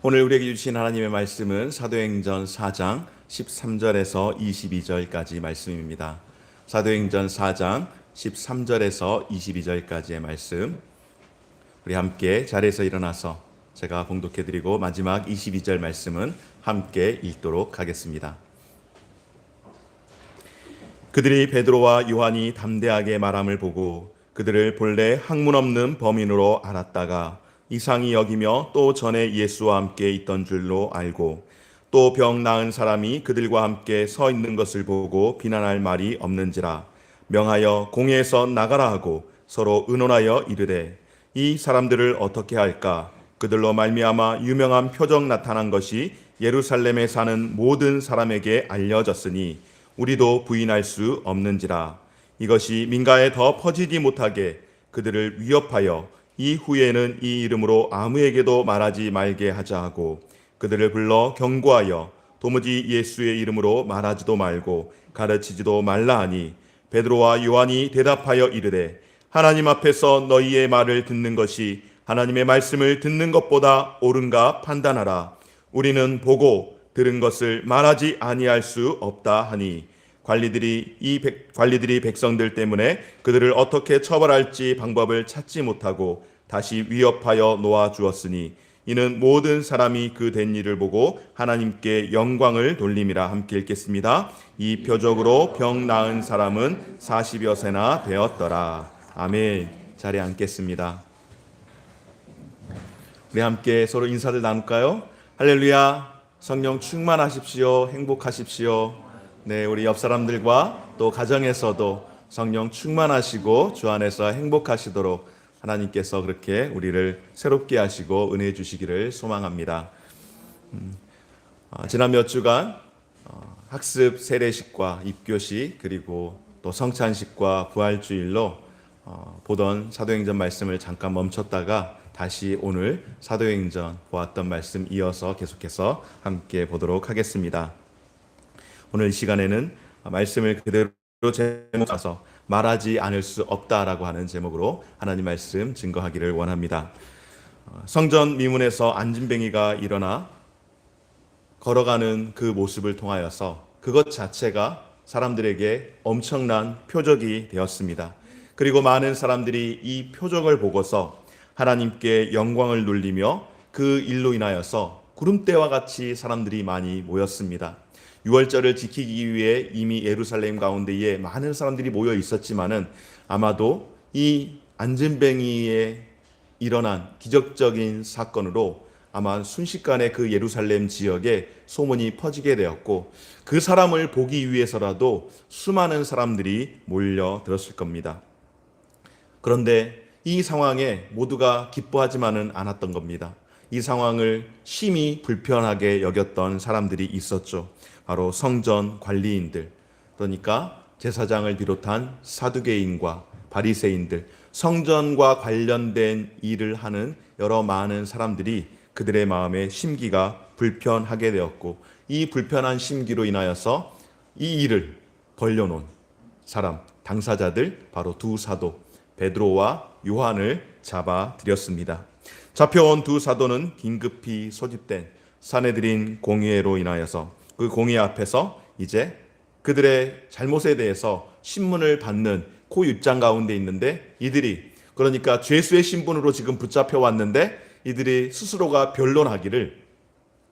오늘 우리에게 주신 하나님의 말씀은 사도행전 4장 13절에서 22절까지 말씀입니다. 사도행전 4장 13절에서 22절까지의 말씀, 우리 함께 자리에서 일어나서 제가 봉독해드리고 마지막 22절 말씀은 함께 읽도록 하겠습니다. 그들이 베드로와 요한이 담대하게 말함을 보고 그들을 본래 학문 없는 범인으로 알았다가 이상히 여기며 또 전에 예수와 함께 있던 줄로 알고 또 병 나은 사람이 그들과 함께 서 있는 것을 보고 비난할 말이 없는지라 명하여 공회에서 나가라 하고 서로 의논하여 이르되 이 사람들을 어떻게 할까? 그들로 말미암아 유명한 표적 나타난 것이 예루살렘에 사는 모든 사람에게 알려졌으니 우리도 부인할 수 없는지라. 이것이 민가에 더 퍼지지 못하게 그들을 위협하여 이후에는 이 이름으로 아무에게도 말하지 말게 하자 하고 그들을 불러 경고하여 도무지 예수의 이름으로 말하지도 말고 가르치지도 말라 하니 베드로와 요한이 대답하여 이르되 하나님 앞에서 너희의 말을 듣는 것이 하나님의 말씀을 듣는 것보다 옳은가 판단하라. 우리는 보고 들은 것을 말하지 아니할 수 없다 하니 관리들이 백성들 때문에 그들을 어떻게 처벌할지 방법을 찾지 못하고 다시 위협하여 놓아 주었으니 이는 모든 사람이 그 된 일을 보고 하나님께 영광을 돌림이라. 함께 읽겠습니다. 이 표적으로 병 나은 사람은 40여 세나 되었더라. 아멘. 자리에 앉겠습니다. 우리 함께 서로 인사를 나눌까요? 할렐루야. 성령 충만하십시오. 행복하십시오. 네, 우리 옆 사람들과 또 가정에서도 성령 충만하시고 주 안에서 행복하시도록 하나님께서 그렇게 우리를 새롭게 하시고 은혜 주시기를 소망합니다. 지난 몇 주간 학습 세례식과 입교식 그리고 또 성찬식과 부활주일로 보던 사도행전 말씀을 잠깐 멈췄다가 다시 오늘 사도행전 보았던 말씀 이어서 계속해서 함께 보도록 하겠습니다. 오늘 이 시간에는 말씀을 그대로 제목해서 말하지 않을 수 없다라고 하는 제목으로 하나님 말씀 증거하기를 원합니다. 성전 미문에서 안진뱅이가 일어나 걸어가는 그 모습을 통하여서 그것 자체가 사람들에게 엄청난 표적이 되었습니다. 그리고 많은 사람들이 이 표적을 보고서 하나님께 영광을 돌리며 그 일로 인하여서 구름대와 같이 사람들이 많이 모였습니다. 유월절을 지키기 위해 이미 예루살렘 가운데에 많은 사람들이 모여 있었지만은 아마도 이 안진뱅이에 일어난 기적적인 사건으로 아마 순식간에 그 예루살렘 지역에 소문이 퍼지게 되었고 그 사람을 보기 위해서라도 수많은 사람들이 몰려들었을 겁니다. 그런데 이 상황에 모두가 기뻐하지만은 않았던 겁니다. 이 상황을 심히 불편하게 여겼던 사람들이 있었죠. 바로 성전 관리인들, 그러니까 제사장을 비롯한 사두개인과 바리새인들, 성전과 관련된 일을 하는 여러 많은 사람들이 그들의 마음에 심기가 불편하게 되었고 이 불편한 심기로 인하여서 이 일을 벌려놓은 사람, 당사자들 바로 두 사도 베드로와 요한을 잡아들였습니다. 잡혀온 두 사도는 긴급히 소집된 산헤드린 공회로 인하여서 그 공회 앞에서 이제 그들의 잘못에 대해서 신문을 받는 그 입장 가운데 있는데 이들이 그러니까 죄수의 신분으로 지금 붙잡혀 왔는데 이들이 스스로가 변론하기를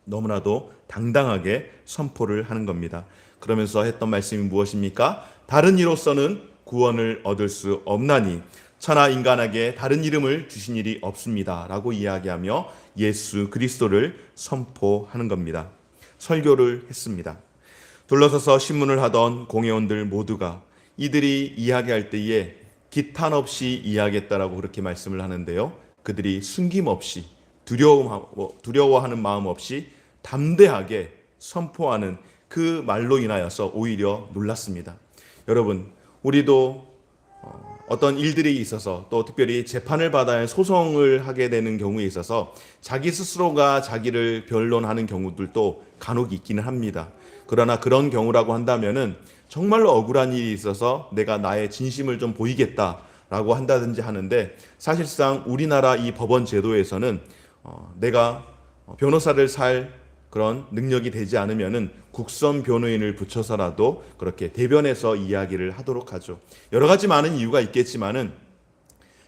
너무나도 당당하게 선포를 하는 겁니다. 그러면서 했던 말씀이 무엇입니까? 다른 이로서는 구원을 얻을 수 없나니 천하 인간에게 다른 이름을 주신 일이 없습니다 라고 이야기하며 예수 그리스도를 선포하는 겁니다. 설교를 했습니다. 둘러서서 신문을 하던 공회원들 모두가 이들이 이야기할 때에 기탄 없이 이야기했다라고 그렇게 말씀을 하는데요. 그들이 숨김없이 두려워하는 마음 없이 담대하게 선포하는 그 말로 인하여서 오히려 놀랐습니다. 여러분, 우리도 어떤 일들이 있어서 또 특별히 재판을 받아야 소송을 하게 되는 경우에 있어서 자기 스스로가 자기를 변론하는 경우들도 간혹 있기는 합니다. 그러나 그런 경우라고 한다면은 정말로 억울한 일이 있어서 내가 나의 진심을 좀 보이겠다라고 한다든지 하는데 사실상 우리나라 이 법원 제도에서는 내가 변호사를 살 그런 능력이 되지 않으면은 국선 변호인을 붙여서라도 그렇게 대변해서 이야기를 하도록 하죠. 여러 가지 많은 이유가 있겠지만은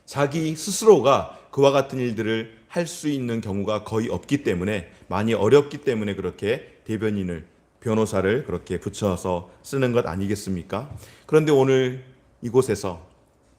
자기 스스로가 그와 같은 일들을 할 수 있는 경우가 거의 없기 때문에, 많이 어렵기 때문에 그렇게 대변인을, 변호사를 그렇게 붙여서 쓰는 것 아니겠습니까? 그런데 오늘 이곳에서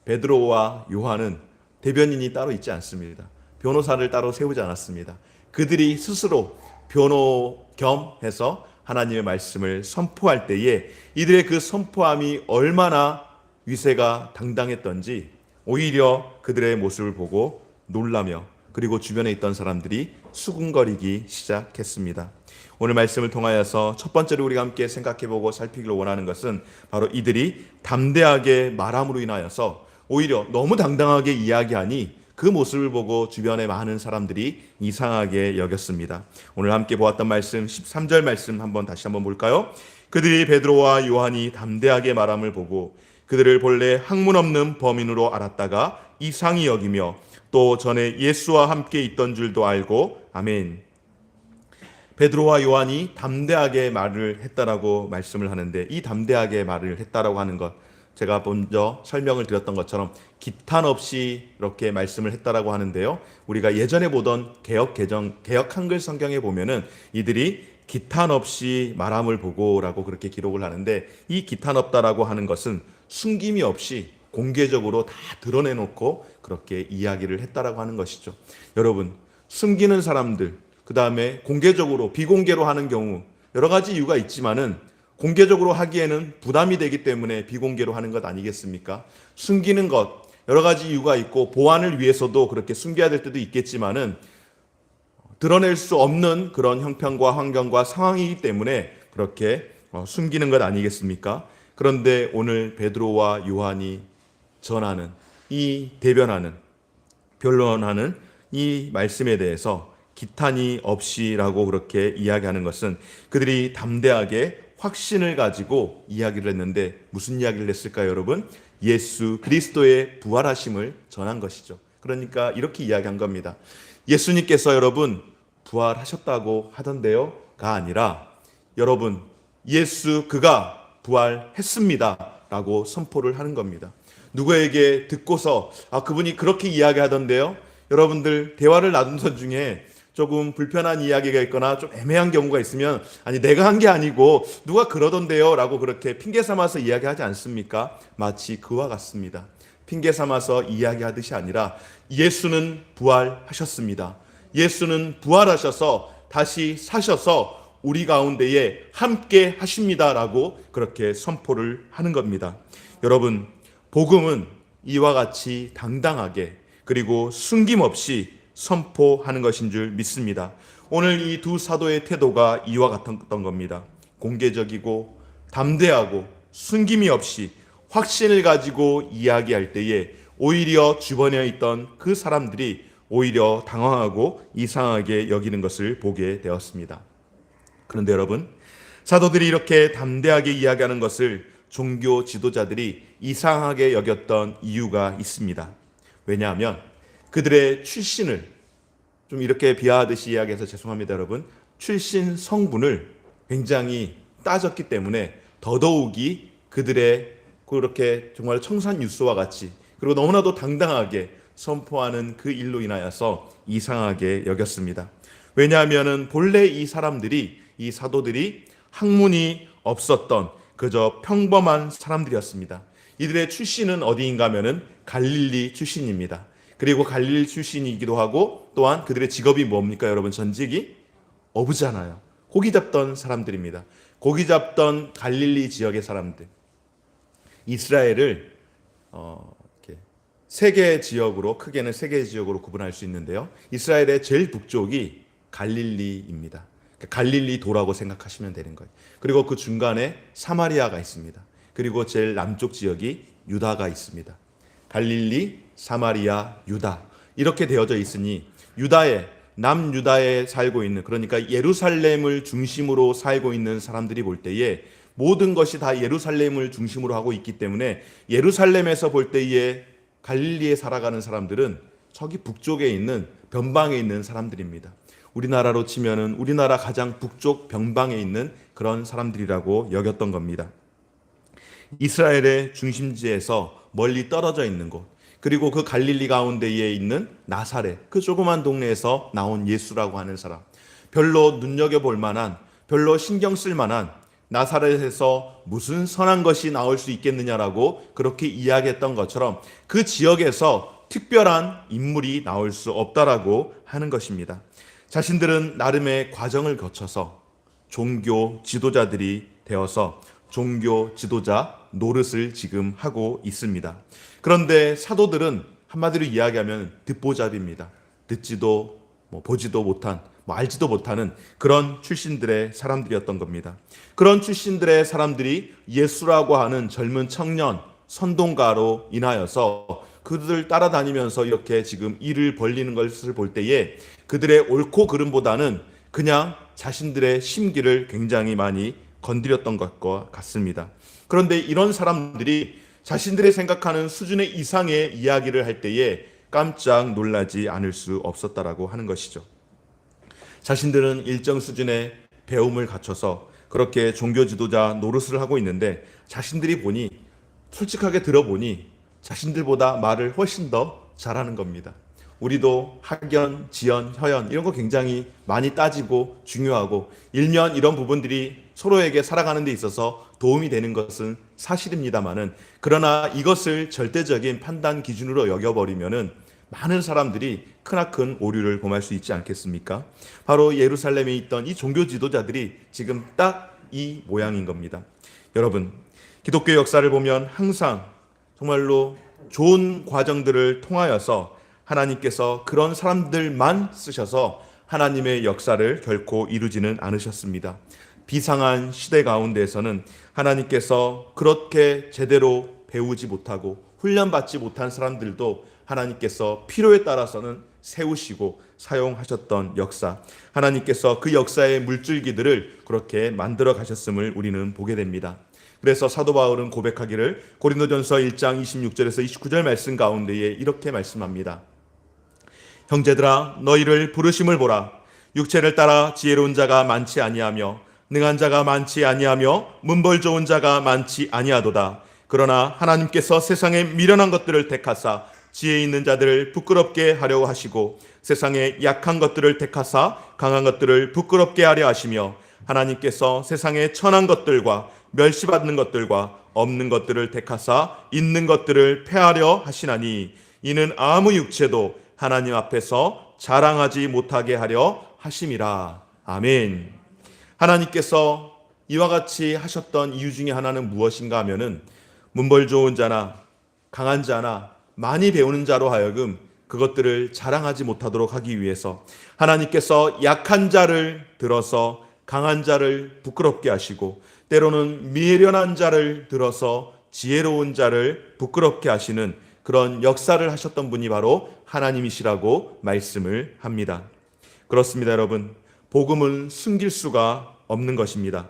베드로와 요한은 대변인이 따로 있지 않습니다. 변호사를 따로 세우지 않았습니다. 그들이 스스로 변호 겸해서 하나님의 말씀을 선포할 때에 이들의 그 선포함이 얼마나 위세가 당당했던지 오히려 그들의 모습을 보고 놀라며, 그리고 주변에 있던 사람들이 수군거리기 시작했습니다. 오늘 말씀을 통하여서 첫 번째로 우리가 함께 생각해보고 살피기를 원하는 것은 바로 이들이 담대하게 말함으로 인하여서 오히려 너무 당당하게 이야기하니 그 모습을 보고 주변의 많은 사람들이 이상하게 여겼습니다. 오늘 함께 보았던 말씀 13절 말씀 다시 한번 볼까요? 그들이 베드로와 요한이 담대하게 말함을 보고 그들을 본래 학문 없는 범인으로 알았다가 이상히 여기며 또 전에 예수와 함께 있던 줄도 알고. 아멘. 베드로와 요한이 담대하게 말을 했다라고 말씀을 하는데, 이 담대하게 말을 했다라고 하는 것, 제가 먼저 설명을 드렸던 것처럼 기탄 없이 이렇게 말씀을 했다라고 하는데요. 우리가 예전에 보던 개역 한글 성경에 보면은 이들이 기탄 없이 말함을 보고라고 그렇게 기록을 하는데, 이 기탄 없다라고 하는 것은 숨김이 없이 공개적으로 다 드러내놓고 그렇게 이야기를 했다라고 하는 것이죠. 여러분, 숨기는 사람들, 그 다음에 공개적으로 비공개로 하는 경우 여러 가지 이유가 있지만은 공개적으로 하기에는 부담이 되기 때문에 비공개로 하는 것 아니겠습니까? 숨기는 것 여러 가지 이유가 있고 보안을 위해서도 그렇게 숨겨야 될 때도 있겠지만은 드러낼 수 없는 그런 형편과 환경과 상황이기 때문에 그렇게 숨기는 것 아니겠습니까? 그런데 오늘 베드로와 요한이 전하는, 이 대변하는, 변론하는 이 말씀에 대해서 기탄이 없이라고 그렇게 이야기하는 것은 그들이 담대하게 확신을 가지고 이야기를 했는데, 무슨 이야기를 했을까요, 여러분? 예수 그리스도의 부활하심을 전한 것이죠. 그러니까 이렇게 이야기한 겁니다. 예수님께서 여러분 부활하셨다고 하던데요가 아니라, 여러분 예수 그가 부활했습니다 라고 선포를 하는 겁니다. 누구에게 듣고서 그분이 그렇게 이야기하던데요, 여러분들 대화를 나누던 중에 조금 불편한 이야기가 있거나 좀 애매한 경우가 있으면 아니 내가 한 게 아니고 누가 그러던데요 라고 그렇게 핑계 삼아서 이야기하지 않습니까? 마치 그와 같습니다. 핑계 삼아서 이야기하듯이 아니라 예수는 부활하셨습니다. 예수는 부활하셔서 다시 사셔서 우리 가운데에 함께 하십니다 라고 그렇게 선포를 하는 겁니다. 여러분, 복음은 이와 같이 당당하게 그리고 숨김없이 선포하는 것인 줄 믿습니다. 오늘 이 두 사도의 태도가 이와 같았던 겁니다. 공개적이고 담대하고 숨김이 없이 확신을 가지고 이야기할 때에 오히려 주변에 있던 그 사람들이 오히려 당황하고 이상하게 여기는 것을 보게 되었습니다. 그런데 여러분, 사도들이 이렇게 담대하게 이야기하는 것을 종교 지도자들이 이상하게 여겼던 이유가 있습니다. 왜냐하면 그들의 출신을, 좀 이렇게 비하하듯이 이야기해서 죄송합니다 여러분, 출신 성분을 굉장히 따졌기 때문에 더더욱이 그들의 그렇게 정말 청산유수와 같이 그리고 너무나도 당당하게 선포하는 그 일로 인하여서 이상하게 여겼습니다. 왜냐하면 본래 이 사람들이, 이 사도들이 학문이 없었던 그저 평범한 사람들이었습니다. 이들의 출신은 어디인가 하면은 갈릴리 출신입니다. 그리고 갈릴리 출신이기도 하고 또한 그들의 직업이 뭡니까 여러분? 전직이 어부잖아요. 고기 잡던 사람들입니다. 고기 잡던 갈릴리 지역의 사람들. 이스라엘을 이렇게 세 개의 지역으로, 크게는 세 개의 지역으로 구분할 수 있는데요. 이스라엘의 제일 북쪽이 갈릴리입니다. 갈릴리 도라고 생각하시면 되는 거예요. 그리고 그 중간에 사마리아가 있습니다. 그리고 제일 남쪽 지역이 유다가 있습니다. 갈릴리, 사마리아, 유다 이렇게 되어져 있으니 유다에, 남유다에 살고 있는, 그러니까 예루살렘을 중심으로 살고 있는 사람들이 볼 때에 모든 것이 다 예루살렘을 중심으로 하고 있기 때문에 예루살렘에서 볼 때에 갈릴리에 살아가는 사람들은 저기 북쪽에 있는 변방에 있는 사람들입니다. 우리나라로 치면은 우리나라 가장 북쪽 변방에 있는 그런 사람들이라고 여겼던 겁니다. 이스라엘의 중심지에서 멀리 떨어져 있는 곳, 그리고 그 갈릴리 가운데에 있는 나사렛, 그 조그만 동네에서 나온 예수라고 하는 사람, 별로 눈여겨볼 만한, 별로 신경 쓸 만한, 나사렛에서 무슨 선한 것이 나올 수 있겠느냐라고 그렇게 이야기했던 것처럼 그 지역에서 특별한 인물이 나올 수 없다라고 하는 것입니다. 자신들은 나름의 과정을 거쳐서 종교 지도자들이 되어서 종교 지도자 노릇을 지금 하고 있습니다. 그런데 사도들은 한마디로 이야기하면 듣보잡입니다. 듣지도 보지도 못한, 알지도 못하는 그런 출신들의 사람들이었던 겁니다. 그런 출신들의 사람들이 예수라고 하는 젊은 청년 선동가로 인하여서 그들을 따라다니면서 이렇게 지금 일을 벌리는 것을 볼 때에 그들의 옳고 그름보다는 그냥 자신들의 심기를 굉장히 많이 건드렸던 것과 같습니다. 그런데 이런 사람들이 자신들의 생각하는 수준의 이상의 이야기를 할 때에 깜짝 놀라지 않을 수 없었다라고 하는 것이죠. 자신들은 일정 수준의 배움을 갖춰서 그렇게 종교 지도자 노릇을 하고 있는데 자신들이 보니, 솔직하게 들어보니 자신들보다 말을 훨씬 더 잘하는 겁니다. 우리도 학연, 지연, 혀연 이런 거 굉장히 많이 따지고 중요하고 일면 이런 부분들이 서로에게 살아가는 데 있어서 도움이 되는 것은 사실입니다만은, 그러나 이것을 절대적인 판단 기준으로 여겨버리면은 많은 사람들이 크나큰 오류를 범할 수 있지 않겠습니까? 바로 예루살렘에 있던 이 종교 지도자들이 지금 딱 이 모양인 겁니다. 여러분, 기독교 역사를 보면 항상 정말로 좋은 과정들을 통하여서 하나님께서 그런 사람들만 쓰셔서 하나님의 역사를 결코 이루지는 않으셨습니다. 비상한 시대 가운데에서는 하나님께서 그렇게 제대로 배우지 못하고 훈련받지 못한 사람들도 하나님께서 필요에 따라서는 세우시고 사용하셨던 역사, 하나님께서 그 역사의 물줄기들을 그렇게 만들어 가셨음을 우리는 보게 됩니다. 그래서 사도 바울은 고백하기를 고린도전서 1장 26절에서 29절 말씀 가운데에 이렇게 말씀합니다. 형제들아, 너희를 부르심을 보라. 육체를 따라 지혜로운 자가 많지 아니하며 능한 자가 많지 아니하며 문벌 좋은 자가 많지 아니하도다. 그러나 하나님께서 세상에 미련한 것들을 택하사 지혜 있는 자들을 부끄럽게 하려 하시고 세상에 약한 것들을 택하사 강한 것들을 부끄럽게 하려 하시며 하나님께서 세상에 천한 것들과 멸시받는 것들과 없는 것들을 택하사 있는 것들을 폐하려 하시나니 이는 아무 육체도 하나님 앞에서 자랑하지 못하게 하려 하심이라. 아멘. 하나님께서 이와 같이 하셨던 이유 중에 하나는 무엇인가 하면은 문벌 좋은 자나 강한 자나 많이 배우는 자로 하여금 그것들을 자랑하지 못하도록 하기 위해서 하나님께서 약한 자를 들어서 강한 자를 부끄럽게 하시고 때로는 미련한 자를 들어서 지혜로운 자를 부끄럽게 하시는 그런 역사를 하셨던 분이 바로 하나님이시라고 말씀을 합니다. 그렇습니다, 여러분. 복음은 숨길 수가 없는 것입니다.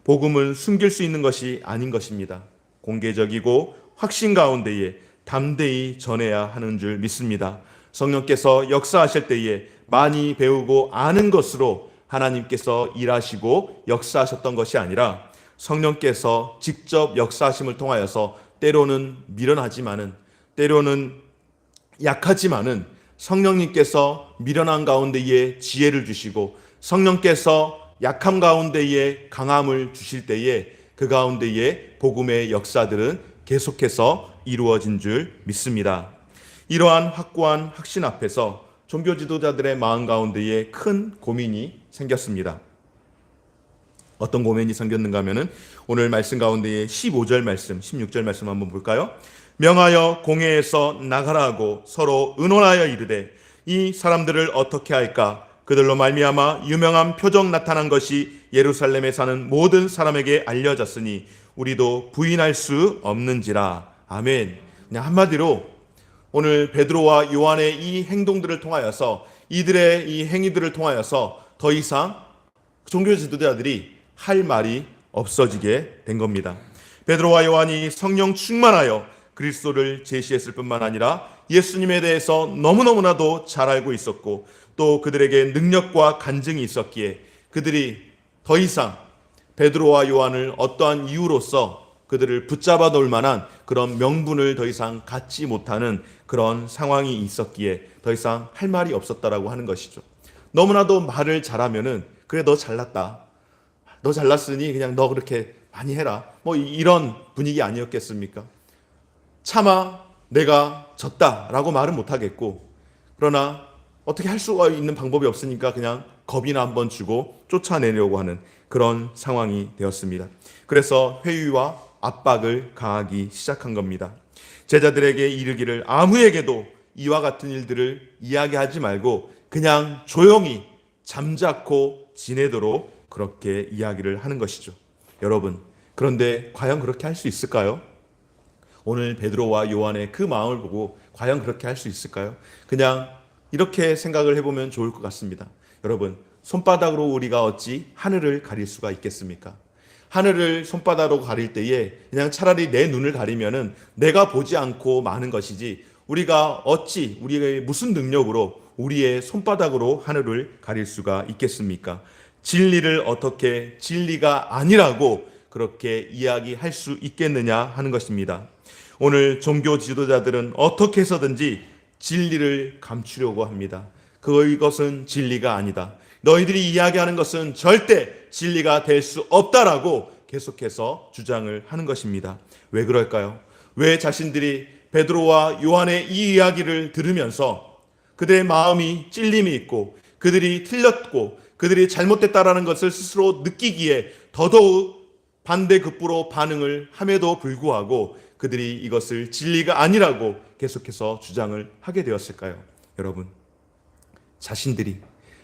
복음은 숨길 수 있는 것이 아닌 것입니다. 공개적이고 확신 가운데에 담대히 전해야 하는 줄 믿습니다. 성령께서 역사하실 때에 많이 배우고 아는 것으로 하나님께서 일하시고 역사하셨던 것이 아니라 성령께서 직접 역사하심을 통하여서 때로는 미련하지만은 때로는 약하지만은 성령님께서 미련한 가운데에 지혜를 주시고 성령께서 약함 가운데에 강함을 주실 때에 그 가운데에 복음의 역사들은 계속해서 이루어진 줄 믿습니다. 이러한 확고한 확신 앞에서 종교 지도자들의 마음 가운데에 큰 고민이 생겼습니다. 어떤 고민이 생겼는가 하면은 오늘 말씀 가운데에 15절 말씀, 16절 말씀 한번 볼까요? 명하여 공회에서 나가라고 서로 의논하여 이르되 이 사람들을 어떻게 할까? 그들로 말미암아 유명한 표적 나타난 것이 예루살렘에 사는 모든 사람에게 알려졌으니 우리도 부인할 수 없는지라. 아멘. 그냥 한마디로 오늘 베드로와 요한의 이 행동들을 통하여서 이들의 이 행위들을 통하여서 더 이상 종교 지도자들이 할 말이 없어지게 된 겁니다. 베드로와 요한이 성령 충만하여 그리스도를 제시했을 뿐만 아니라 예수님에 대해서 너무너무나도 잘 알고 있었고 또 그들에게 능력과 간증이 있었기에 그들이 더 이상 베드로와 요한을 어떠한 이유로서 그들을 붙잡아 놓을 만한 그런 명분을 더 이상 갖지 못하는 그런 상황이 있었기에 더 이상 할 말이 없었다라고 하는 것이죠. 너무나도 말을 잘하면은 그래 너 잘났다. 너 잘났으니 그냥 너 그렇게 많이 해라. 뭐 이런 분위기 아니었겠습니까? 차마 내가 졌다라고 말은 못하겠고 그러나 어떻게 할 수가 있는 방법이 없으니까 그냥 겁이나 한번 주고 쫓아내려고 하는 그런 상황이 되었습니다. 그래서 회유와 압박을 가하기 시작한 겁니다. 제자들에게 이르기를 아무에게도 이와 같은 일들을 이야기하지 말고 그냥 조용히 잠자코 지내도록 그렇게 이야기를 하는 것이죠. 여러분, 그런데 과연 그렇게 할 수 있을까요? 오늘 베드로와 요한의 그 마음을 보고 과연 그렇게 할 수 있을까요? 그냥 이렇게 생각을 해보면 좋을 것 같습니다. 여러분, 손바닥으로 우리가 어찌 하늘을 가릴 수가 있겠습니까? 하늘을 손바닥으로 가릴 때에 그냥 차라리 내 눈을 가리면은 내가 보지 않고 마는 것이지 우리가 어찌 우리의 무슨 능력으로 우리의 손바닥으로 하늘을 가릴 수가 있겠습니까? 진리를 어떻게 진리가 아니라고 그렇게 이야기할 수 있겠느냐 하는 것입니다. 오늘 종교 지도자들은 어떻게 해서든지 진리를 감추려고 합니다. 그것은 진리가 아니다. 너희들이 이야기하는 것은 절대 진리가 될 수 없다라고 계속해서 주장을 하는 것입니다. 왜 그럴까요? 왜 자신들이 베드로와 요한의 이 이야기를 들으면서 그들의 마음이 찔림이 있고 그들이 틀렸고 그들이 잘못됐다라는 것을 스스로 느끼기에 더더욱 반대급부로 반응을 함에도 불구하고 그들이 이것을 진리가 아니라고 계속해서 주장을 하게 되었을까요? 여러분,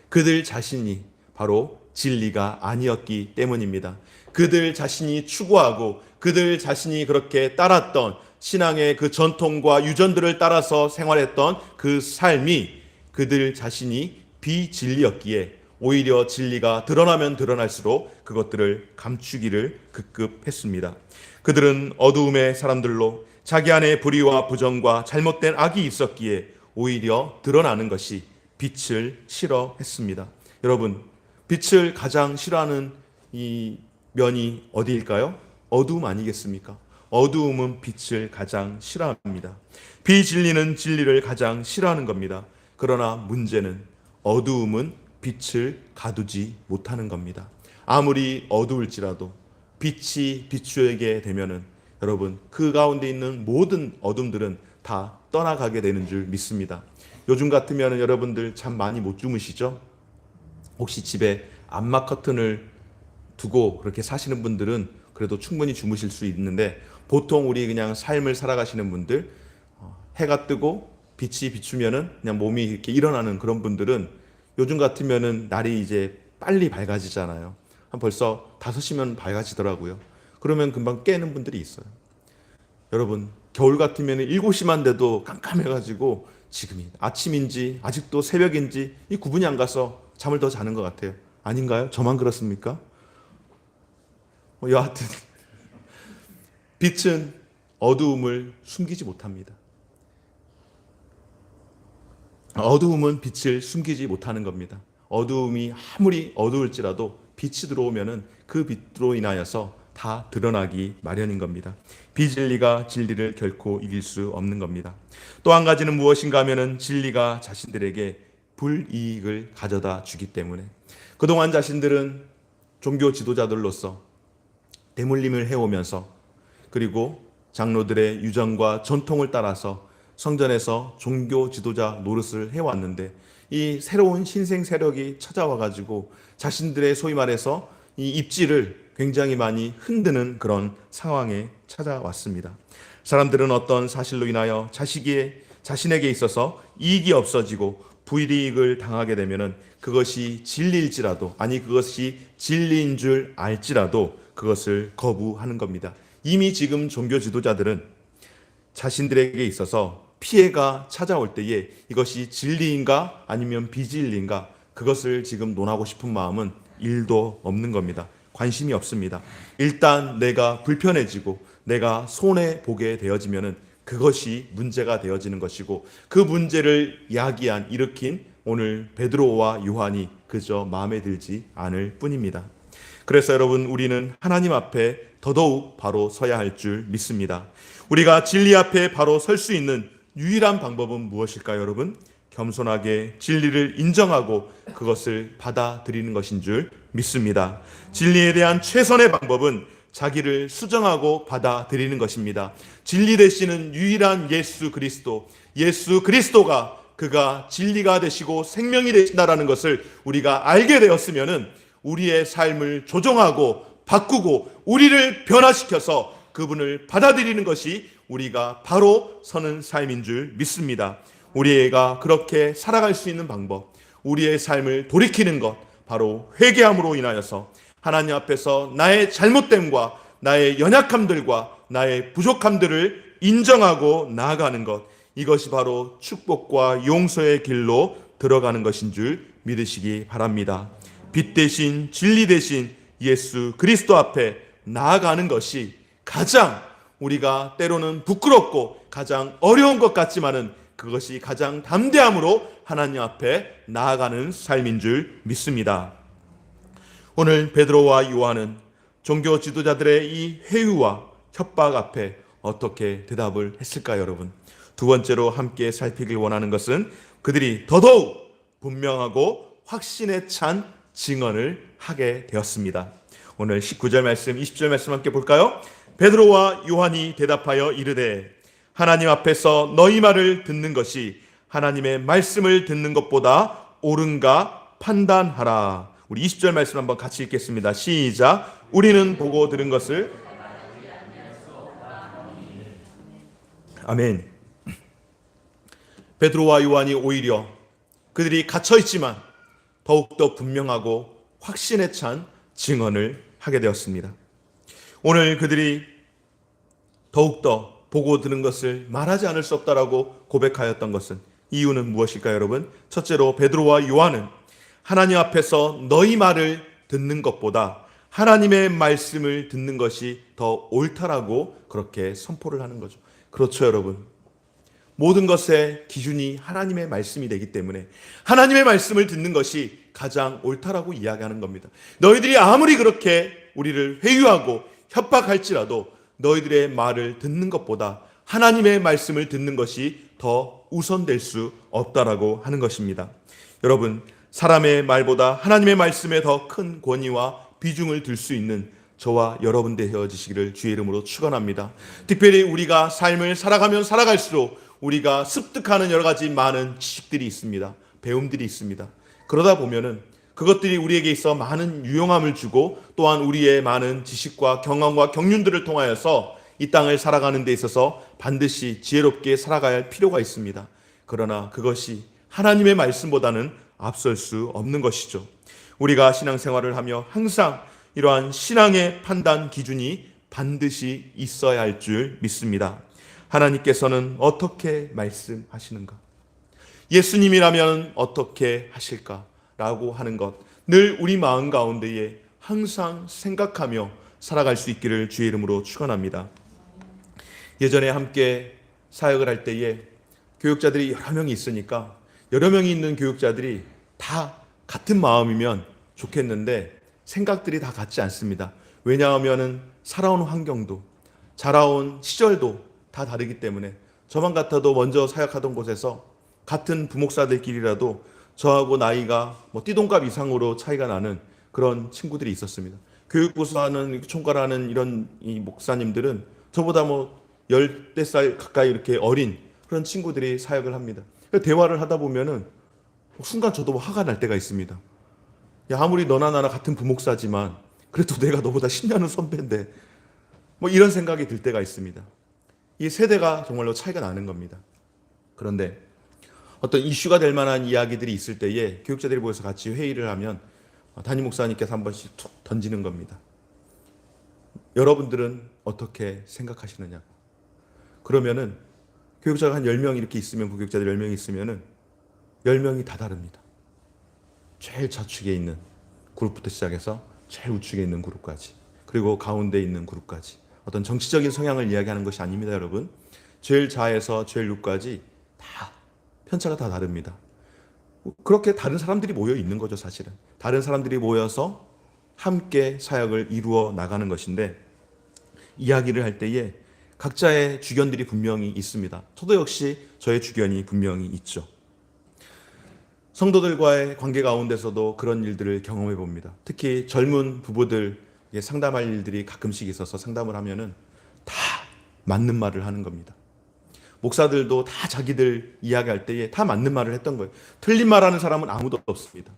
그들 자신이 바로 진리가 아니었기 때문입니다. 그들 자신이 추구하고 그들 자신이 그렇게 따랐던 신앙의 그 전통과 유전들을 따라서 생활했던 그 삶이 그들 자신이 비진리였기에 오히려 진리가 드러나면 드러날수록 그것들을 감추기를 급급했습니다. 그들은 어두움의 사람들로 자기 안에 불의와 부정과 잘못된 악이 있었기에 오히려 드러나는 것이 빛을 싫어했습니다. 여러분, 빛을 가장 싫어하는 이 면이 어디일까요? 어두움 아니겠습니까? 어두움은 빛을 가장 싫어합니다. 비진리는 진리를 가장 싫어하는 겁니다. 그러나 문제는 어두움은 빛을 가두지 못하는 겁니다. 아무리 어두울지라도 빛이 비추게 되면은 여러분 그 가운데 있는 모든 어둠들은 다 떠나가게 되는 줄 믿습니다. 요즘 같으면 여러분들 잠 많이 못 주무시죠? 혹시 집에 암막 커튼을 두고 그렇게 사시는 분들은 그래도 충분히 주무실 수 있는데 보통 우리 그냥 삶을 살아가시는 분들 해가 뜨고 빛이 비추면은 그냥 몸이 이렇게 일어나는 그런 분들은 요즘 같으면은 날이 이제 빨리 밝아지잖아요. 한 벌써 5시면 밝아지더라고요. 그러면 금방 깨는 분들이 있어요. 여러분, 겨울 같으면 7시만 돼도 깜깜해가지고 지금이 아침인지 아직도 새벽인지 이 구분이 안 가서 잠을 더 자는 것 같아요. 아닌가요? 저만 그렇습니까? 여하튼 빛은 어두움을 숨기지 못합니다. 어두움은 빛을 숨기지 못하는 겁니다. 어두움이 아무리 어두울지라도 빛이 들어오면은 그 빛으로 인하여서 다 드러나기 마련인 겁니다. 비진리가 진리를 결코 이길 수 없는 겁니다. 또 한 가지는 무엇인가 하면은 진리가 자신들에게 불이익을 가져다 주기 때문에 그동안 자신들은 종교 지도자들로서 대물림을 해오면서 그리고 장로들의 유전과 전통을 따라서 성전에서 종교 지도자 노릇을 해왔는데 이 새로운 신생 세력이 찾아와가지고 자신들의 소위 말해서 이 입지를 굉장히 많이 흔드는 그런 상황에 찾아왔습니다. 사람들은 어떤 사실로 인하여 자신에게 있어서 이익이 없어지고 불이익을 당하게 되면은 그것이 진리일지라도 아니 그것이 진리인 줄 알지라도 그것을 거부하는 겁니다. 이미 지금 종교 지도자들은 자신들에게 있어서 피해가 찾아올 때에 이것이 진리인가 아니면 비진리인가 그것을 지금 논하고 싶은 마음은 1도 없는 겁니다. 관심이 없습니다. 일단 내가 불편해지고 내가 손해 보게 되어지면은 그것이 문제가 되어지는 것이고, 그 문제를 일으킨 오늘 베드로와 요한이 그저 마음에 들지 않을 뿐입니다. 그래서 여러분, 우리는 하나님 앞에 더더욱 바로 서야 할 줄 믿습니다. 우리가 진리 앞에 바로 설 수 있는 유일한 방법은 무엇일까요, 여러분? 겸손하게 진리를 인정하고 그것을 받아들이는 것인 줄 믿습니다. 진리에 대한 최선의 방법은 자기를 수정하고 받아들이는 것입니다. 진리 되시는 유일한 예수 그리스도가 그가 진리가 되시고 생명이 되신다라는 것을 우리가 알게 되었으면은 우리의 삶을 조정하고 바꾸고 우리를 변화시켜서 그분을 받아들이는 것이 우리가 바로 서는 삶인 줄 믿습니다. 우리가 그렇게 살아갈 수 있는 방법, 우리의 삶을 돌이키는 것, 바로 회개함으로 인하여서 하나님 앞에서 나의 잘못됨과 나의 연약함들과 나의 부족함들을 인정하고 나아가는 것, 이것이 바로 축복과 용서의 길로 들어가는 것인 줄 믿으시기 바랍니다. 빛 대신 진리 대신 예수 그리스도 앞에 나아가는 것이 가장 우리가 때로는 부끄럽고 가장 어려운 것 같지만은 그것이 가장 담대함으로 하나님 앞에 나아가는 삶인 줄 믿습니다. 오늘 베드로와 요한은 종교 지도자들의 이 회유와 협박 앞에 어떻게 대답을 했을까요, 여러분? 두 번째로 함께 살피길 원하는 것은 그들이 더더욱 분명하고 확신에 찬 증언을 하게 되었습니다. 오늘 19절 말씀, 20절 말씀 함께 볼까요? 베드로와 요한이 대답하여 이르되 하나님 앞에서 너희 말을 듣는 것이 하나님의 말씀을 듣는 것보다 옳은가 판단하라. 우리 20절 말씀 한번 같이 읽겠습니다. 시작. 우리는 보고 들은 것을 아멘. 베드로와 요한이 오히려 그들이 갇혀있지만 더욱더 분명하고 확신에 찬 증언을 하게 되었습니다. 오늘 그들이 더욱더 보고 들은 것을 말하지 않을 수 없다라고 고백하였던 것은 이유는 무엇일까요, 여러분? 첫째로 베드로와 요한은 하나님 앞에서 너희 말을 듣는 것보다 하나님의 말씀을 듣는 것이 더 옳다라고 그렇게 선포를 하는 거죠. 그렇죠, 여러분. 모든 것의 기준이 하나님의 말씀이 되기 때문에 하나님의 말씀을 듣는 것이 가장 옳다라고 이야기하는 겁니다. 너희들이 아무리 그렇게 우리를 회유하고 협박할지라도 너희들의 말을 듣는 것보다 하나님의 말씀을 듣는 것이 더 우선될 수 없다라고 하는 것입니다. 여러분, 사람의 말보다 하나님의 말씀에 더 큰 권위와 비중을 둘 수 있는 저와 여러분 되어지시기를 주의 이름으로 축원합니다. 특별히 우리가 삶을 살아가면 살아갈수록 우리가 습득하는 여러 가지 많은 지식들이 있습니다. 배움들이 있습니다. 그러다 보면은 그것들이 우리에게 있어 많은 유용함을 주고 또한 우리의 많은 지식과 경험과 경륜들을 통하여서 이 땅을 살아가는 데 있어서 반드시 지혜롭게 살아가야 할 필요가 있습니다. 그러나 그것이 하나님의 말씀보다는 앞설 수 없는 것이죠. 우리가 신앙생활을 하며 항상 이러한 신앙의 판단 기준이 반드시 있어야 할 줄 믿습니다. 하나님께서는 어떻게 말씀하시는가? 예수님이라면 어떻게 하실까? 라고 하는 것, 늘 우리 마음 가운데에 항상 생각하며 살아갈 수 있기를 주의 이름으로 축원합니다. 예전에 함께 사역을 할 때에 교육자들이 여러 명이 있으니까 여러 명이 있는 교육자들이 다 같은 마음이면 좋겠는데 생각들이 다 같지 않습니다. 왜냐하면 살아온 환경도 자라온 시절도 다 다르기 때문에 저만 같아도 먼저 사역하던 곳에서 같은 부목사들끼리라도 저하고 나이가 띠동갑 이상으로 차이가 나는 그런 친구들이 있었습니다. 교육부사는 총괄하는 이런 이 목사님들은 저보다 10살 가까이 이렇게 어린 그런 친구들이 사역을 합니다. 대화를 하다 보면은 순간 저도 화가 날 때가 있습니다. 야, 아무리 너나 나나 같은 부목사지만 그래도 내가 너보다 10년은 선배인데 이런 생각이 들 때가 있습니다. 이 세대가 정말로 차이가 나는 겁니다. 그런데 어떤 이슈가 될 만한 이야기들이 있을 때에 교육자들이 모여서 같이 회의를 하면 담임 목사님께서 한 번씩 툭 던지는 겁니다. 여러분들은 어떻게 생각하시느냐? 그러면은 교육자가 한 10명 이렇게 있으면, 부교육자들 10명이 있으면은 10명이 다 다릅니다. 제일 좌측에 있는 그룹부터 시작해서 제일 우측에 있는 그룹까지, 그리고 가운데 있는 그룹까지. 어떤 정치적인 성향을 이야기하는 것이 아닙니다, 여러분. 제일 좌에서 제일 우까지 다 편차가 다 다릅니다. 그렇게 다른 사람들이 모여 있는 거죠, 사실은. 다른 사람들이 모여서 함께 사역을 이루어 나가는 것인데, 이야기를 할 때에 각자의 주견들이 분명히 있습니다. 저도 역시 저의 주견이 분명히 있죠. 성도들과의 관계 가운데서도 그런 일들을 경험해 봅니다. 특히 젊은 부부들 상담할 일들이 가끔씩 있어서 상담을 하면은 다 맞는 말을 하는 겁니다. 목사들도 다 자기들 이야기할 때에 다 맞는 말을 했던 거예요. 틀린 말하는 사람은 아무도 없습니다.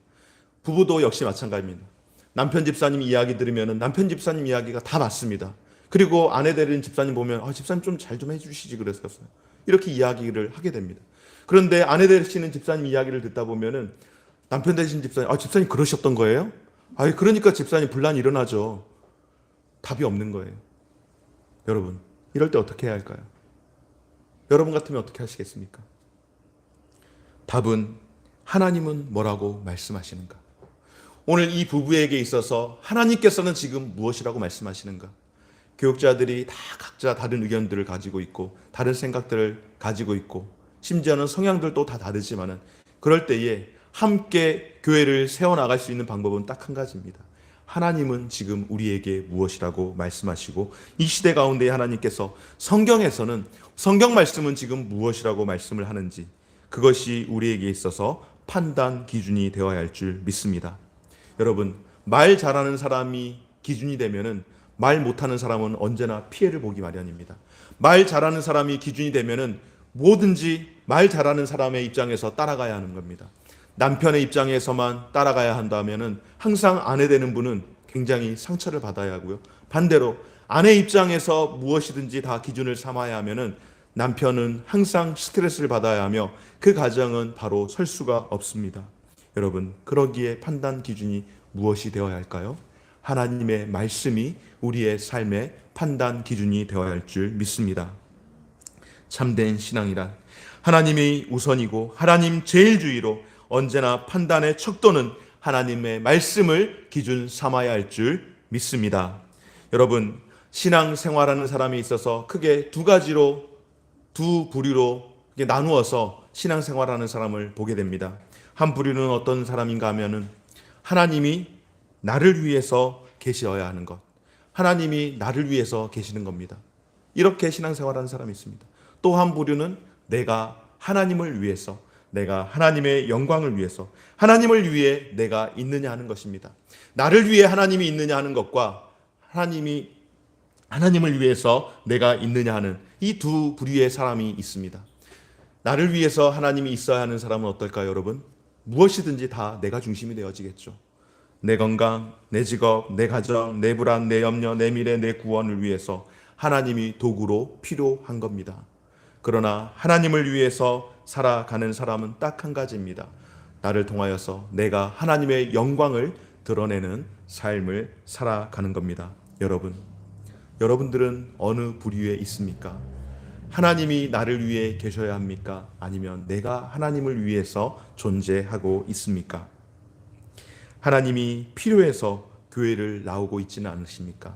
부부도 역시 마찬가지입니다. 남편 집사님 이야기 들으면 남편 집사님 이야기가 다 맞습니다. 그리고 아내 되는 집사님 보면 집사님 좀 잘 좀 해주시지 그랬었어요. 이렇게 이야기를 하게 됩니다. 그런데 아내 되시는 집사님 이야기를 듣다 보면은 남편 되신 집사님, 집사님 그러셨던 거예요? 그러니까 집사님 분란이 일어나죠. 답이 없는 거예요. 여러분, 이럴 때 어떻게 해야 할까요? 여러분 같으면 어떻게 하시겠습니까? 답은 하나님은 뭐라고 말씀하시는가? 오늘 이 부부에게 있어서 하나님께서는 지금 무엇이라고 말씀하시는가? 교육자들이 다 각자 다른 의견들을 가지고 있고 다른 생각들을 가지고 있고 심지어는 성향들도 다 다르지만은 그럴 때에 함께 교회를 세워나갈 수 있는 방법은 딱 한 가지입니다. 하나님은 지금 우리에게 무엇이라고 말씀하시고 이 시대 가운데 하나님께서 성경에서는 성경 말씀은 지금 무엇이라고 말씀을 하는지 그것이 우리에게 있어서 판단 기준이 되어야 할 줄 믿습니다. 여러분, 말 잘하는 사람이 기준이 되면은 말 못하는 사람은 언제나 피해를 보기 마련입니다. 말 잘하는 사람이 기준이 되면은 뭐든지 말 잘하는 사람의 입장에서 따라가야 하는 겁니다. 남편의 입장에서만 따라가야 한다면은 항상 아내 되는 분은 굉장히 상처를 받아야 하고요. 반대로 아내 입장에서 무엇이든지 다 기준을 삼아야 하면은 남편은 항상 스트레스를 받아야 하며 그 가정은 바로 설 수가 없습니다. 여러분, 그러기에 판단 기준이 무엇이 되어야 할까요? 하나님의 말씀이 우리의 삶의 판단 기준이 되어야 할 줄 믿습니다. 참된 신앙이란 하나님이 우선이고 하나님 제일주의로 언제나 판단의 척도는 하나님의 말씀을 기준 삼아야 할 줄 믿습니다. 여러분, 신앙생활하는 사람이 있어서 크게 두 부류로 나누어서 신앙생활하는 사람을 보게 됩니다. 한 부류는 어떤 사람인가 하면은 하나님이 나를 위해서 계셔야 하는 것, 하나님이 나를 위해서 계시는 겁니다. 이렇게 신앙생활하는 사람이 있습니다. 또 한 부류는 내가 하나님을 위해서, 내가 하나님의 영광을 위해서, 하나님을 위해 내가 있느냐 하는 것입니다. 나를 위해 하나님이 있느냐 하는 것과 하나님을 위해서 내가 있느냐 하는 이 두 부류의 사람이 있습니다. 나를 위해서 하나님이 있어야 하는 사람은 어떨까요, 여러분? 무엇이든지 다 내가 중심이 되어지겠죠. 내 건강, 내 직업, 내 가정, 내 불안, 내 염려, 내 미래, 내 구원을 위해서 하나님이 도구로 필요한 겁니다. 그러나 하나님을 위해서 살아가는 사람은 딱 한 가지입니다. 나를 통하여서 내가 하나님의 영광을 드러내는 삶을 살아가는 겁니다. 여러분들은 어느 부류에 있습니까? 하나님이 나를 위해 계셔야 합니까? 아니면 내가 하나님을 위해서 존재하고 있습니까? 하나님이 필요해서 교회를 나오고 있지는 않으십니까?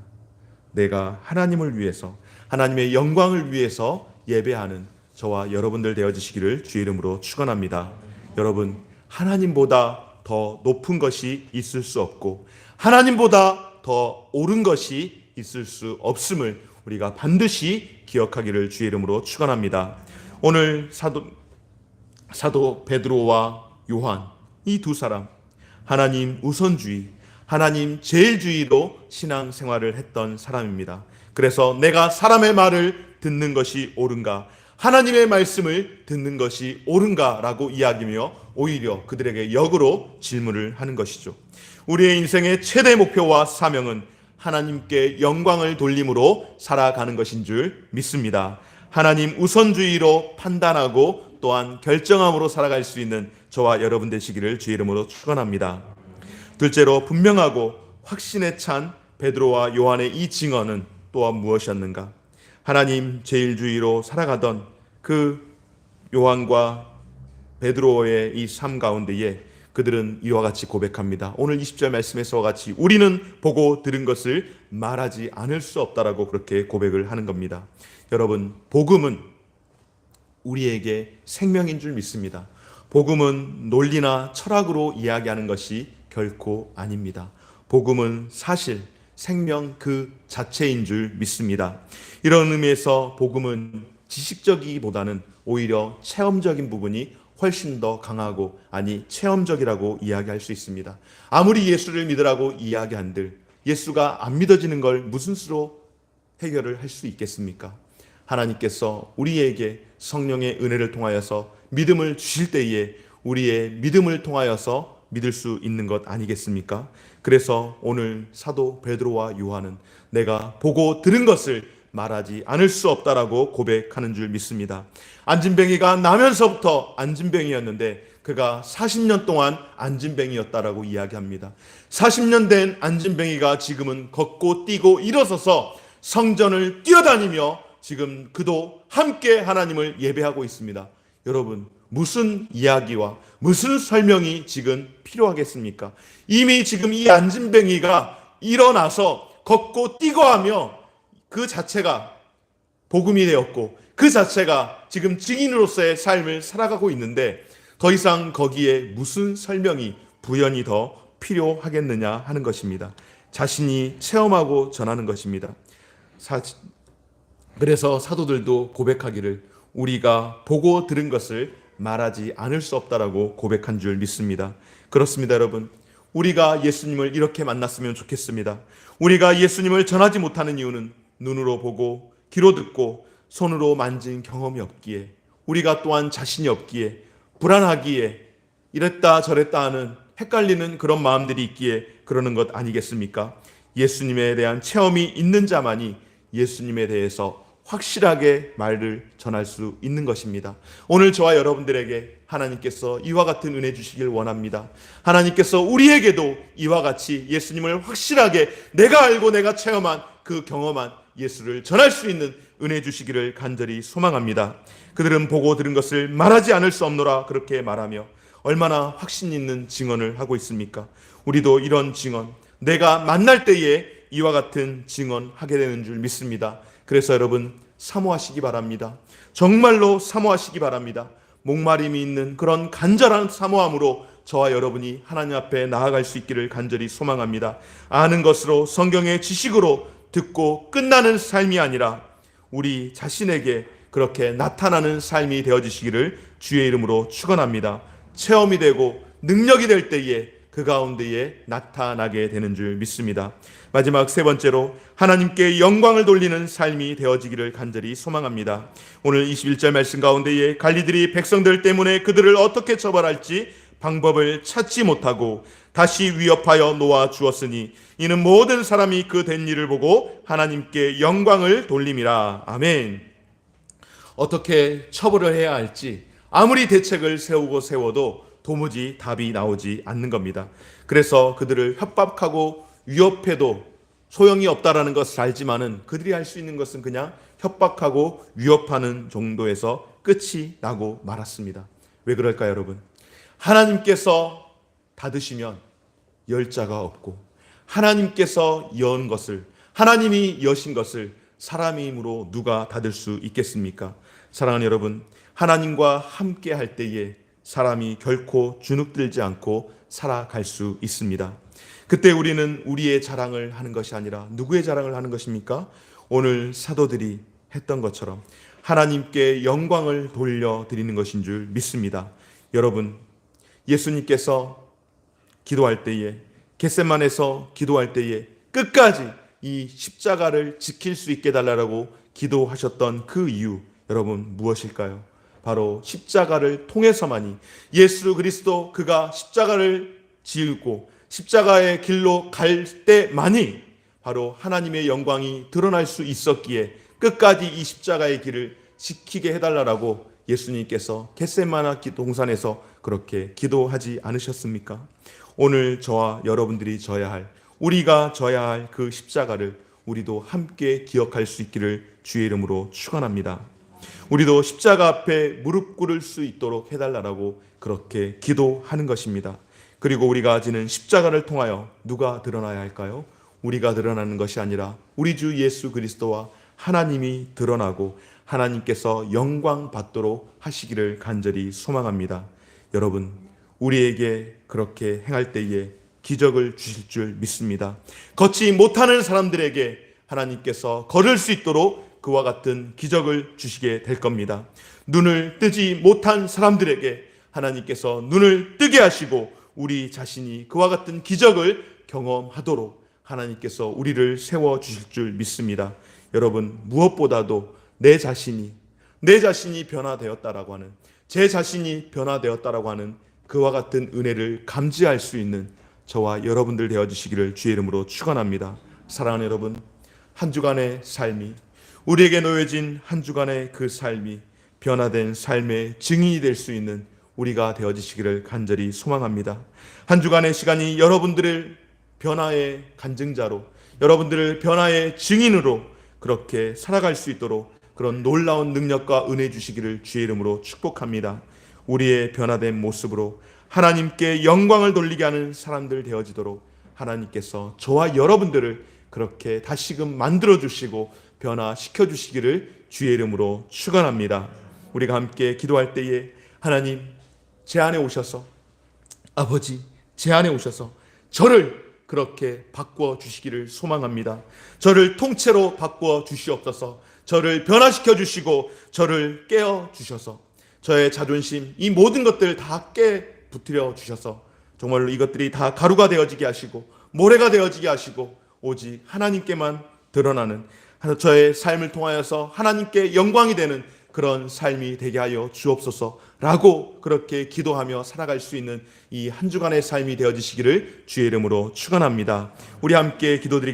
내가 하나님을 위해서, 하나님의 영광을 위해서 예배하는 저와 여러분들 되어주시기를 주의 이름으로 축원합니다. 여러분, 하나님보다 더 높은 것이 있을 수 없고 하나님보다 더 옳은 것이 있을 수 없음을 우리가 반드시 기억하기를 주의 이름으로 축원합니다. 오늘 사도 베드로와 요한, 이 두 사람, 하나님 우선주의, 하나님 제일주의로 신앙생활을 했던 사람입니다. 그래서 내가 사람의 말을 듣는 것이 옳은가, 하나님의 말씀을 듣는 것이 옳은가라고 이야기하며 오히려 그들에게 역으로 질문을 하는 것이죠. 우리의 인생의 최대 목표와 사명은 하나님께 영광을 돌림으로 살아가는 것인 줄 믿습니다. 하나님 우선주의로 판단하고 또한 결정함으로 살아갈 수 있는 저와 여러분 되시기를 주의 이름으로 축원합니다. 둘째로, 분명하고 확신에 찬 베드로와 요한의 이 증언은 또한 무엇이었는가? 하나님 제일주의로 살아가던 그 요한과 베드로의 이 삶 가운데에 그들은 이와 같이 고백합니다. 오늘 20절 말씀에서와 같이 우리는 보고 들은 것을 말하지 않을 수 없다라고 그렇게 고백을 하는 겁니다. 여러분, 복음은 우리에게 생명인 줄 믿습니다. 복음은 논리나 철학으로 이야기하는 것이 결코 아닙니다. 복음은 사실, 생명 그 자체인 줄 믿습니다. 이런 의미에서 복음은 지식적이기보다는 오히려 체험적인 부분이 훨씬 더 강하고, 아니 체험적이라고 이야기할 수 있습니다. 아무리 예수를 믿으라고 이야기한들 예수가 안 믿어지는 걸 무슨 수로 해결을 할 수 있겠습니까? 하나님께서 우리에게 성령의 은혜를 통하여서 믿음을 주실 때에 우리의 믿음을 통하여서 믿을 수 있는 것 아니겠습니까? 그래서 오늘 사도 베드로와 요한은 내가 보고 들은 것을 말하지 않을 수 없다라고 고백하는 줄 믿습니다. 안진뱅이가 나면서부터 안진뱅이였는데 그가 40년 동안 안진뱅이였다라고 이야기합니다. 40년 된 안진뱅이가 지금은 걷고 뛰고 일어서서 성전을 뛰어다니며 지금 그도 함께 하나님을 예배하고 있습니다. 여러분, 무슨 이야기와 무슨 설명이 지금 필요하겠습니까? 이미 지금 이 안진뱅이가 일어나서 걷고 뛰고 하며 그 자체가 복음이 되었고 그 자체가 지금 증인으로서의 삶을 살아가고 있는데 더 이상 거기에 무슨 설명이 부연이 더 필요하겠느냐 하는 것입니다. 자신이 체험하고 전하는 것입니다. 그래서 사도들도 고백하기를 우리가 보고 들은 것을 말하지 않을 수 없다라고 고백한 줄 믿습니다. 그렇습니다, 여러분. 우리가 예수님을 이렇게 만났으면 좋겠습니다. 우리가 예수님을 전하지 못하는 이유는 눈으로 보고 귀로 듣고 손으로 만진 경험이 없기에, 우리가 또한 자신이 없기에, 불안하기에, 이랬다 저랬다 하는 헷갈리는 그런 마음들이 있기에 그러는 것 아니겠습니까? 예수님에 대한 체험이 있는 자만이 예수님에 대해서 확실하게 말을 전할 수 있는 것입니다. 오늘 저와 여러분들에게 하나님께서 이와 같은 은혜 주시길 원합니다. 하나님께서 우리에게도 이와 같이 예수님을 확실하게 내가 알고 내가 체험한 그 경험한 예수를 전할 수 있는 은혜 주시기를 간절히 소망합니다. 그들은 보고 들은 것을 말하지 않을 수 없노라 그렇게 말하며 얼마나 확신 있는 증언을 하고 있습니까? 우리도 이런 증언, 내가 만날 때에 이와 같은 증언하게 되는 줄 믿습니다. 그래서 여러분 사모하시기 바랍니다. 정말로 사모하시기 바랍니다. 목마름이 있는 그런 간절한 사모함으로 저와 여러분이 하나님 앞에 나아갈 수 있기를 간절히 소망합니다. 아는 것으로 성경의 지식으로 듣고 끝나는 삶이 아니라 우리 자신에게 그렇게 나타나는 삶이 되어지시기를 주의 이름으로 축원합니다. 체험이 되고 능력이 될 때에 그 가운데에 나타나게 되는 줄 믿습니다. 마지막 세 번째로 하나님께 영광을 돌리는 삶이 되어지기를 간절히 소망합니다. 오늘 21절 말씀 가운데에 관리들이 백성들 때문에 그들을 어떻게 처벌할지 방법을 찾지 못하고 다시 위협하여 놓아 주었으니 이는 모든 사람이 그 된 일을 보고 하나님께 영광을 돌림이라. 아멘. 어떻게 처벌을 해야 할지 아무리 대책을 세워도 도무지 답이 나오지 않는 겁니다. 그래서 그들을 협박하고 위협해도 소용이 없다라는 것을 알지만은 그들이 할 수 있는 것은 그냥 협박하고 위협하는 정도에서 끝이 나고 말았습니다. 왜 그럴까요, 여러분? 하나님께서 닫으시면 열 자가 없고 하나님께서 연 것을, 하나님이 여신 것을 사람의 힘으로 누가 닫을 수 있겠습니까? 사랑하는 여러분, 하나님과 함께 할 때에 사람이 결코 주눅들지 않고 살아갈 수 있습니다. 그때 우리는 우리의 자랑을 하는 것이 아니라 누구의 자랑을 하는 것입니까? 오늘 사도들이 했던 것처럼 하나님께 영광을 돌려드리는 것인 줄 믿습니다. 여러분, 예수님께서 기도할 때에, 겟세마네에서 기도할 때에 끝까지 이 십자가를 지킬 수 있게 달라고 기도하셨던 그 이유, 여러분 무엇일까요? 바로 십자가를 통해서만이, 예수 그리스도 그가 십자가를 지고 십자가의 길로 갈 때만이 바로 하나님의 영광이 드러날 수 있었기에 끝까지 이 십자가의 길을 지키게 해달라고 예수님께서 겟세마네 동산에서 그렇게 기도하지 않으셨습니까? 오늘 저와 여러분들이 져야 할, 우리가 져야 할 그 십자가를 우리도 함께 기억할 수 있기를 주의 이름으로 축원합니다. 우리도 십자가 앞에 무릎 꿇을 수 있도록 해달라고 그렇게 기도하는 것입니다. 그리고 우리가 지는 십자가를 통하여 누가 드러나야 할까요? 우리가 드러나는 것이 아니라 우리 주 예수 그리스도와 하나님이 드러나고 하나님께서 영광 받도록 하시기를 간절히 소망합니다. 여러분, 우리에게 그렇게 행할 때에 기적을 주실 줄 믿습니다. 걷지 못하는 사람들에게 하나님께서 걸을 수 있도록 그와 같은 기적을 주시게 될 겁니다. 눈을 뜨지 못한 사람들에게 하나님께서 눈을 뜨게 하시고 우리 자신이 그와 같은 기적을 경험하도록 하나님께서 우리를 세워주실 줄 믿습니다. 여러분, 무엇보다도 내 자신이 변화되었다라고 하는, 제 자신이 변화되었다라고 하는 그와 같은 은혜를 감지할 수 있는 저와 여러분들 되어주시기를 주의 이름으로 축원합니다. 사랑하는 여러분, 한 주간의 삶이, 우리에게 놓여진 한 주간의 그 삶이 변화된 삶의 증인이 될 수 있는 우리가 되어주시기를 간절히 소망합니다. 한 주간의 시간이 여러분들을 변화의 간증자로, 여러분들을 변화의 증인으로 그렇게 살아갈 수 있도록 그런 놀라운 능력과 은혜 주시기를 주의 이름으로 축복합니다. 우리의 변화된 모습으로 하나님께 영광을 돌리게 하는 사람들 되어지도록 하나님께서 저와 여러분들을 그렇게 다시금 만들어 주시고 변화시켜 주시기를 주의 이름으로 축원합니다. 우리가 함께 기도할 때에 하나님 제 안에 오셔서, 아버지 제 안에 오셔서 저를 그렇게 바꾸어 주시기를 소망합니다. 저를 통째로 바꾸어 주시옵소서. 저를 변화시켜 주시고 저를 깨어 주셔서 저의 자존심, 이 모든 것들 다 깨부트려 주셔서 정말로 이것들이 다 가루가 되어지게 하시고 모래가 되어지게 하시고 오직 하나님께만 드러나는, 저의 삶을 통하여서 하나님께 영광이 되는 그런 삶이 되게 하여 주옵소서라고 그렇게 기도하며 살아갈 수 있는 이 한 주간의 삶이 되어지시기를 주의 이름으로 축원합니다. 우리 함께 기도드리겠습니다.